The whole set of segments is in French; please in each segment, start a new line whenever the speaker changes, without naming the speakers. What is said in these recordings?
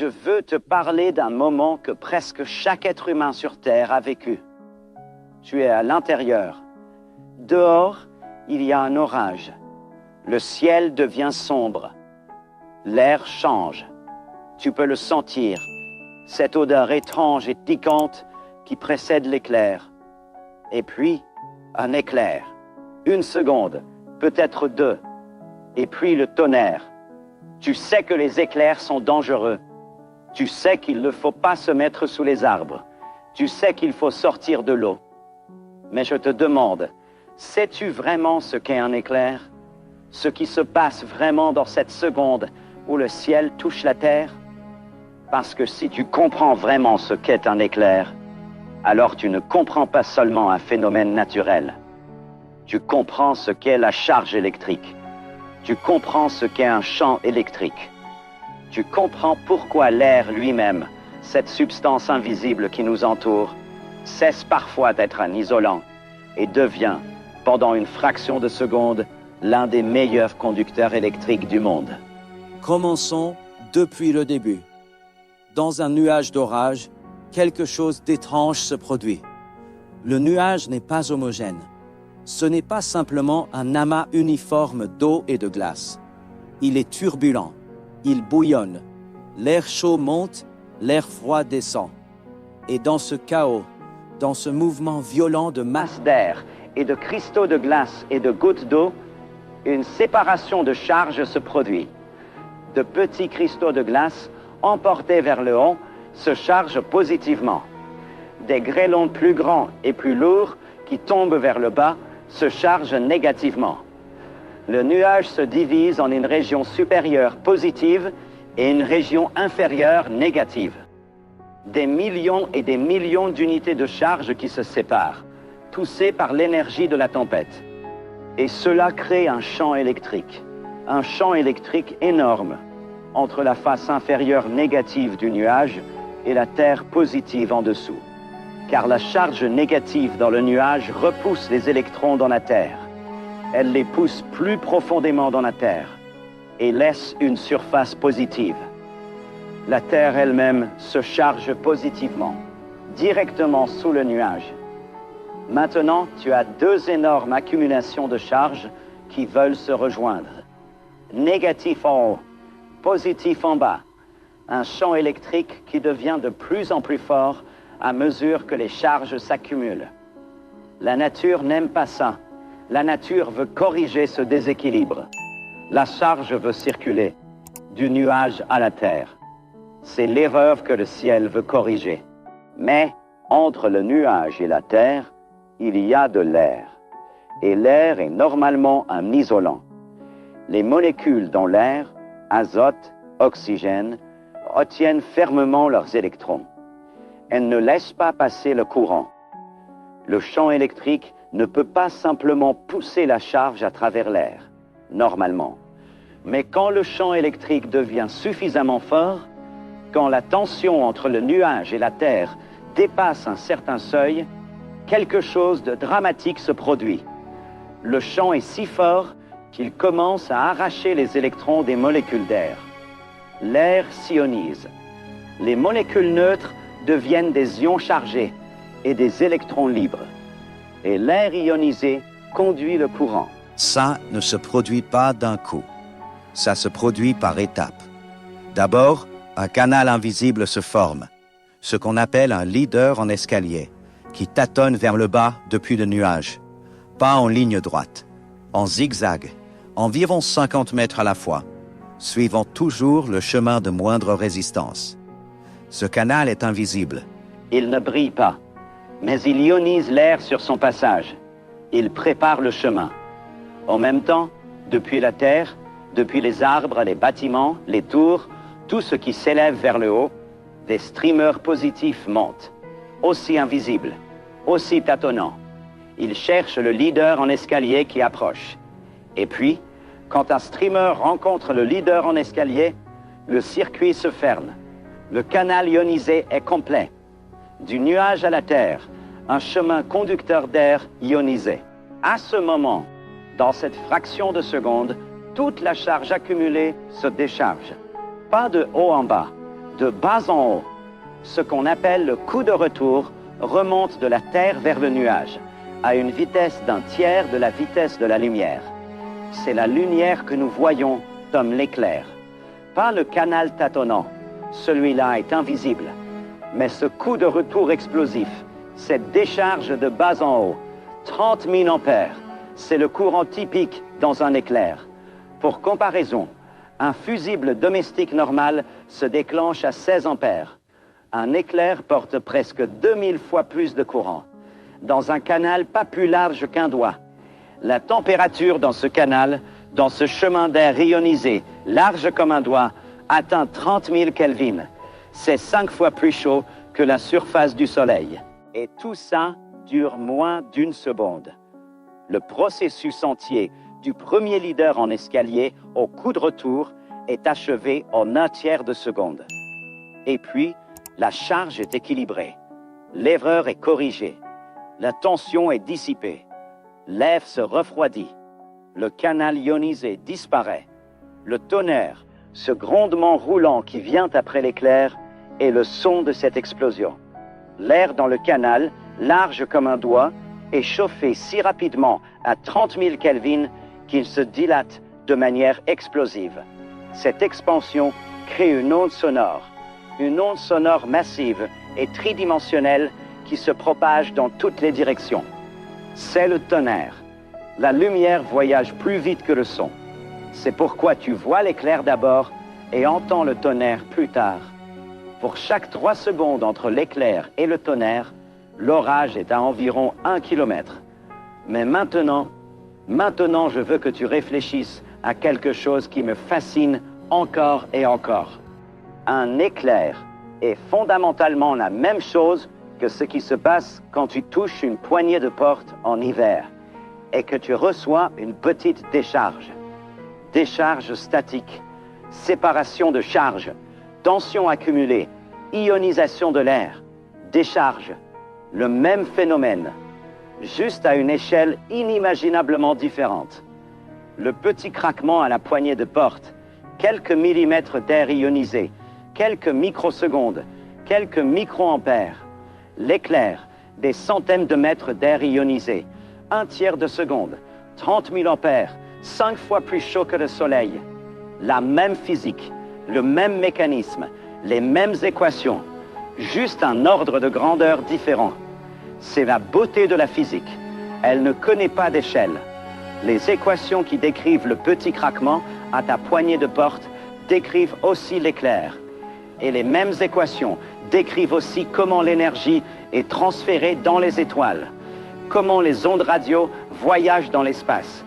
je veux te parler d'un moment que presque chaque être humain sur Terre a vécu. Tu es à l'intérieur. Dehors, il y a un orage. Le ciel devient sombre. L'air change. Tu peux le sentir, cette odeur étrange et piquante qui précède l'éclair. Et puis, un éclair. 1 seconde, peut-être 2. Et puis le tonnerre. Tu sais que les éclairs sont dangereux. Tu sais qu'il ne faut pas se mettre sous les arbres. Tu sais qu'il faut sortir de l'eau. Mais je te demande, sais-tu vraiment ce qu'est un éclair? Ce qui se passe vraiment dans cette seconde où le ciel touche la terre? Parce que si tu comprends vraiment ce qu'est un éclair, alors tu ne comprends pas seulement un phénomène naturel. Tu comprends ce qu'est la charge électrique. Tu comprends ce qu'est un champ électrique. Tu comprends pourquoi l'air lui-même, cette substance invisible qui nous entoure, cesse parfois d'être un isolant et devient, pendant une fraction de seconde, l'un des meilleurs conducteurs électriques du monde.
Commençons depuis le début. Dans un nuage d'orage, quelque chose d'étrange se produit. Le nuage n'est pas homogène. Ce n'est pas simplement un amas uniforme d'eau et de glace. Il est turbulent, il bouillonne. L'air chaud monte, l'air froid descend. Et dans ce chaos, dans ce mouvement violent de masse
D'air et de cristaux de glace et de gouttes d'eau, une séparation de charges se produit. De petits cristaux de glace, emportés vers le haut, se chargent positivement. Des grêlons plus grands et plus lourds qui tombent vers le bas se chargent négativement. Le nuage se divise en une région supérieure positive et une région inférieure négative. Des millions et des millions d'unités de charge qui se séparent, poussées par l'énergie de la tempête. Et cela crée un champ électrique énorme entre la face inférieure négative du nuage et la terre positive en dessous. Car la charge négative dans le nuage repousse les électrons dans la terre. Elle les pousse plus profondément dans la terre et laisse une surface positive. La terre elle-même se charge positivement, directement sous le nuage. Maintenant, tu as 2 énormes accumulations de charges qui veulent se rejoindre. Négatif en haut, positif en bas. Un champ électrique qui devient de plus en plus fort à mesure que les charges s'accumulent. La nature n'aime pas ça. La nature veut corriger ce déséquilibre. La charge veut circuler du nuage à la terre. C'est l'erreur que le ciel veut corriger. Mais entre le nuage et la terre, il y a de l'air. Et l'air est normalement un isolant. Les molécules dans l'air, azote, oxygène, retiennent fermement leurs électrons. Elles ne laissent pas passer le courant. Le champ électrique ne peut pas simplement pousser la charge à travers l'air, normalement. Mais quand le champ électrique devient suffisamment fort, quand la tension entre le nuage et la Terre dépasse un certain seuil, quelque chose de dramatique se produit. Le champ est si fort qu'il commence à arracher les électrons des molécules d'air. L'air s'ionise. Les molécules neutres deviennent des ions chargés et des électrons libres. Et l'air ionisé conduit le courant.
Ça ne se produit pas d'un coup. Ça se produit par étapes. D'abord, un canal invisible se forme, ce qu'on appelle un leader en escalier, qui tâtonne vers le bas depuis le nuage. Pas en ligne droite, en zigzag, environ 50 mètres à la fois, suivant toujours le chemin de moindre résistance. Ce canal est invisible.
Il ne brille pas, mais il ionise l'air sur son passage. Il prépare le chemin. En même temps, depuis la terre, depuis les arbres, les bâtiments, les tours, tout ce qui s'élève vers le haut, des streamers positifs montent, aussi invisibles, aussi tâtonnants. Ils cherchent le leader en escalier qui approche. Et puis, quand un streamer rencontre le leader en escalier, le circuit se ferme. Le canal ionisé est complet. Du nuage à la terre, un chemin conducteur d'air ionisé. À ce moment, dans cette fraction de seconde, toute la charge accumulée se décharge. Pas de haut en bas, de bas en haut. Ce qu'on appelle le coup de retour remonte de la Terre vers le nuage, à une vitesse d'un tiers de la vitesse de la lumière. C'est la lumière que nous voyons comme l'éclair. Pas le canal tâtonnant, celui-là est invisible. Mais ce coup de retour explosif, cette décharge de bas en haut, 30 000 ampères, c'est le courant typique dans un éclair. Pour comparaison, un fusible domestique normal se déclenche à 16 ampères. Un éclair porte presque 2000 fois plus de courant, dans un canal pas plus large qu'un doigt. La température dans ce canal, dans ce chemin d'air ionisé, large comme un doigt, atteint 30 000 Kelvin. C'est 5 fois plus chaud que la surface du Soleil. Et tout ça dure moins d'une seconde. Le processus entier du premier leader en escalier au coup de retour est achevé en un tiers de seconde. Et puis, la charge est équilibrée. L'erreur est corrigée. La tension est dissipée. L'air se refroidit. Le canal ionisé disparaît. Le tonnerre, ce grondement roulant qui vient après l'éclair, est le son de cette explosion. L'air dans le canal, large comme un doigt, est chauffé si rapidement à 30 000 Kelvin qu'il se dilate de manière explosive. Cette expansion crée une onde sonore massive et tridimensionnelle qui se propage dans toutes les directions. C'est le tonnerre. La lumière voyage plus vite que le son. C'est pourquoi tu vois l'éclair d'abord et entends le tonnerre plus tard. Pour chaque 3 secondes entre l'éclair et le tonnerre, l'orage est à environ 1 km. Mais maintenant, je veux que tu réfléchisses à quelque chose qui me fascine encore et encore. Un éclair est fondamentalement la même chose que ce qui se passe quand tu touches une poignée de porte en hiver et que tu reçois une petite décharge. Décharge statique, séparation de charge, tension accumulée, ionisation de l'air, décharge, le même phénomène, juste à une échelle inimaginablement différente. Le petit craquement à la poignée de porte, quelques millimètres d'air ionisé, quelques microsecondes, quelques microampères. L'éclair, des centaines de mètres d'air ionisé, 1 tiers de seconde, 30 000 ampères, 5 fois plus chaud que le Soleil. La même physique, le même mécanisme, les mêmes équations, juste un ordre de grandeur différent. C'est la beauté de la physique. Elle ne connaît pas d'échelle. Les équations qui décrivent le petit craquement à ta poignée de porte décrivent aussi l'éclair. Et les mêmes équations décrivent aussi comment l'énergie est transférée dans les étoiles, comment les ondes radio voyagent dans l'espace.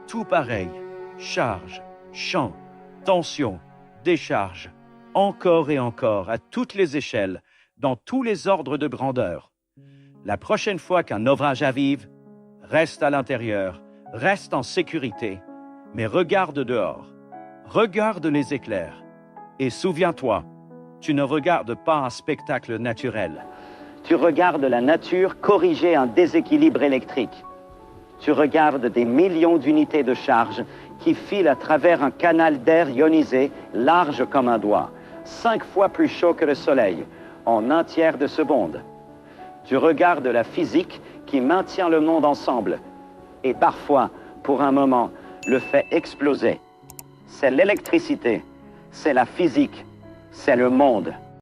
Tout pareil, charge, champ, tension, décharge, encore et encore, à toutes les échelles, dans tous les ordres de grandeur. La prochaine fois qu'un orage arrive, reste à l'intérieur, reste en sécurité, mais regarde dehors, regarde les éclairs, et souviens-toi, tu ne regardes pas un spectacle naturel.
Tu regardes la nature corriger un déséquilibre électrique. Tu regardes des millions d'unités de charge qui filent à travers un canal d'air ionisé large comme un doigt, 5 fois plus chaud que le Soleil, en 1 tiers de seconde. Tu regardes la physique qui maintient le monde ensemble et parfois, pour un moment, le fait exploser. C'est l'électricité, c'est la physique, c'est le monde.